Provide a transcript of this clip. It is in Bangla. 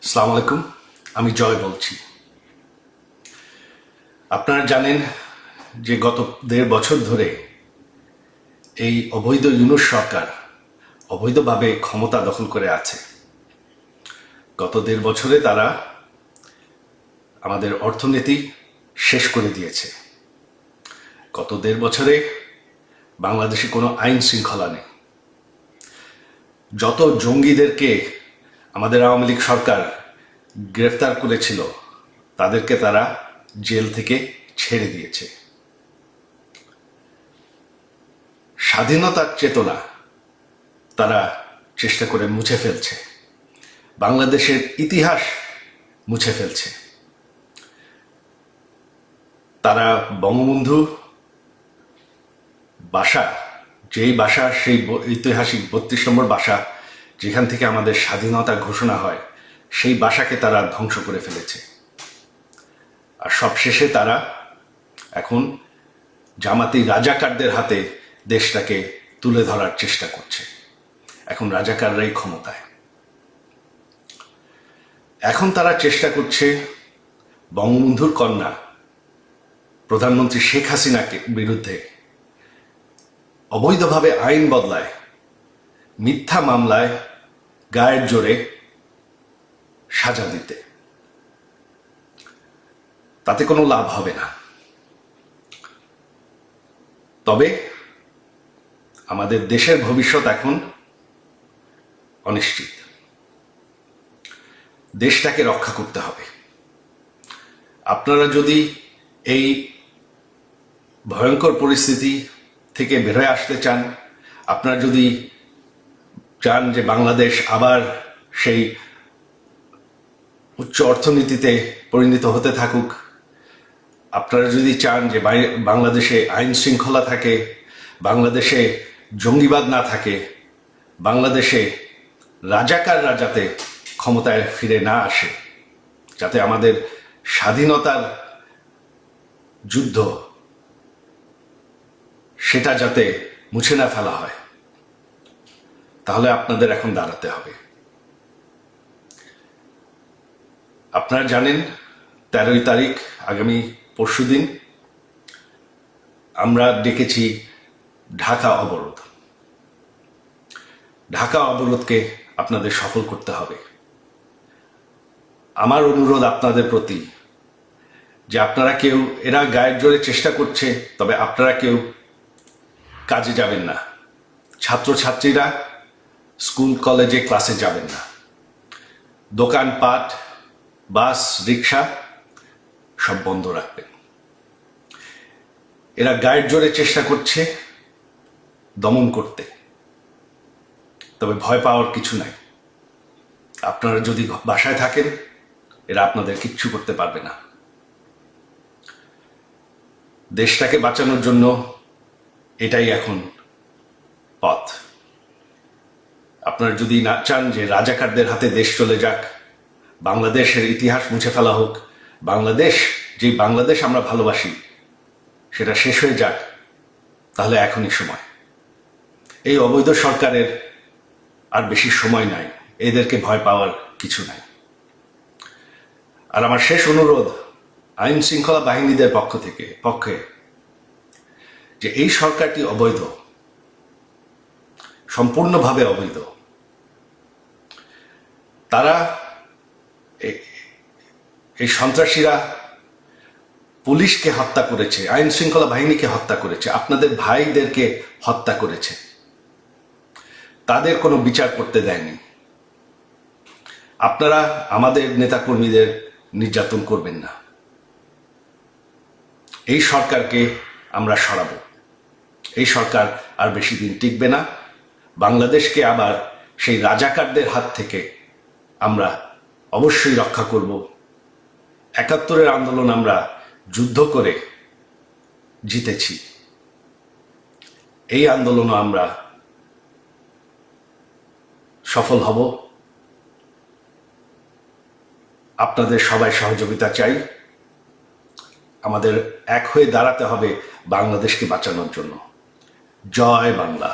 আসসালামু আলাইকুম। আমি জয় বলছি। আপনারা জানেন যে গত ১.৫ বছর ধরে এই অবৈধ ইউনূস সরকার অবৈধভাবে ক্ষমতা দখল করে আছে। গত ১.৫ বছরে তারা আমাদের অর্থনীতি শেষ করে দিয়েছে। গত ১.৫ বছরে বাংলাদেশে কোনো আইন শৃঙ্খলা নেই। যত জঙ্গিদেরকে আমাদের আওয়ামী লীগ সরকার গ্রেফতার করেছিল তাদেরকে তারা জেল থেকে ছেড়ে দিয়েছে। স্বাধীনতার চেতনা তারা চেষ্টা করে মুছে ফেলছে, বাংলাদেশের ইতিহাস মুছে ফেলছে। তারা বঙ্গবন্ধু বাসা, যেই বাসা, সেই ঐতিহাসিক ৩২ নম্বর বাসা যেখান থেকে আমাদের স্বাধীনতা ঘোষণা হয়, সেই বাসাকে তারা ধ্বংস করে ফেলেছে। আর সবশেষে তারা এখন জামাতি রাজাকারদের হাতে দেশটাকে তুলে ধরার চেষ্টা করছে। এখন রাজাকাররাই ক্ষমতায়। এখন তারা চেষ্টা করছে বঙ্গবন্ধুর কন্যা প্রধানমন্ত্রী শেখ হাসিনাকে বিরুদ্ধে অবৈধভাবে আইন বদলায়, মিথ্যা মামলায় গায়ের জোরে সাজা দিতে। তাতে কোনো লাভ হবে না। তবে আমাদের দেশের ভবিষ্যৎ এখন অনিশ্চিত। দেশটাকে রক্ষা করতে হবে। আপনারা যদি এই ভয়ঙ্কর পরিস্থিতি থেকে বের হয়ে আসতে চান, আপনারা যদি চান যে বাংলাদেশ আবার সেই উচ্চ অর্থনীতিতে পরিণত হতে থাকুক, আপনারা যদি চান যে বাংলাদেশে আইন শৃঙ্খলা থাকে, বাংলাদেশে জঙ্গিবাদ না থাকে, বাংলাদেশে রাজাকাররা যাতে ক্ষমতায় ফিরে না আসে, যাতে আমাদের স্বাধীনতার যুদ্ধ সেটা যাতে মুছে না ফেলা হয়, তাহলে আপনাদের এখন দাঁড়াতে হবে। আপনারা জানেন ১৩ তারিখ আগামী পরশুদিন আমরা ডেকেছি ঢাকা অবরোধ। ঢাকা অবরোধকে আপনাদের সফল করতে হবে। আমার অনুরোধ আপনাদের প্রতি যে আপনারা কেউ, এরা গায়ের জোরে চেষ্টা করছে, তবে আপনারা কেউ কাজে যাবেন না। ছাত্রছাত্রীরা স্কুল কলেজে ক্লাসে যাবেন না। দোকানপাট, বাস, রিক্সা সব বন্ধ রাখবেন। এরা গায়ের জোরে চেষ্টা করছে দমন করতে, তবে ভয় পাওয়ার কিছু নাই। আপনারা যদি বাসায় থাকেন, এরা আপনাদের কিচ্ছু করতে পারবে না। দেশটাকে বাঁচানোর জন্য এটাই এখন পথ। আপনারা যদি না চান যে রাজাকারদের হাতে দেশ চলে যাক, বাংলাদেশের ইতিহাস মুছে ফেলা হোক, বাংলাদেশ, যে বাংলাদেশ আমরা ভালোবাসি সেটা শেষ হয়ে যাক, তাহলে এখনই সময়। এই অবৈধ সরকারের আর বেশি সময় নাই, এদেরকে ভয় পাওয়ার কিছু নাই। আর আমার শেষ অনুরোধ আইন শৃঙ্খলা বাহিনীদের পক্ষে যে এই সরকারটি অবৈধ, সম্পূর্ণভাবে অবৈধ। তারা, এই সন্ত্রাসীরা পুলিশকে হত্যা করেছে, আইন শৃঙ্খলা বাহিনীকে হত্যা করেছে, আপনাদের ভাইদেরকে হত্যা করেছে। তাদের কোনো বিচার করতে দেয়নি। আপনারা আমাদের নেতাকর্মীদের নির্যাতন করবেন না। এই সরকারকে আমরা সরাবো। এই সরকার আর বেশি দিন টিকবে না। বাংলাদেশকে আবার সেই রাজাকারদের হাত থেকে আমরা অবশ্যই রক্ষা করব। ৭১-এর আন্দোলন আমরা যুদ্ধ করে জিতেছি। এই আন্দোলনও আমরা সফল হব। আপনাদের সবাই সহযোগিতা চাই। আমাদের এক হয়ে দাঁড়াতে হবে বাংলাদেশকে বাঁচানোর জন্য। জয় বাংলা।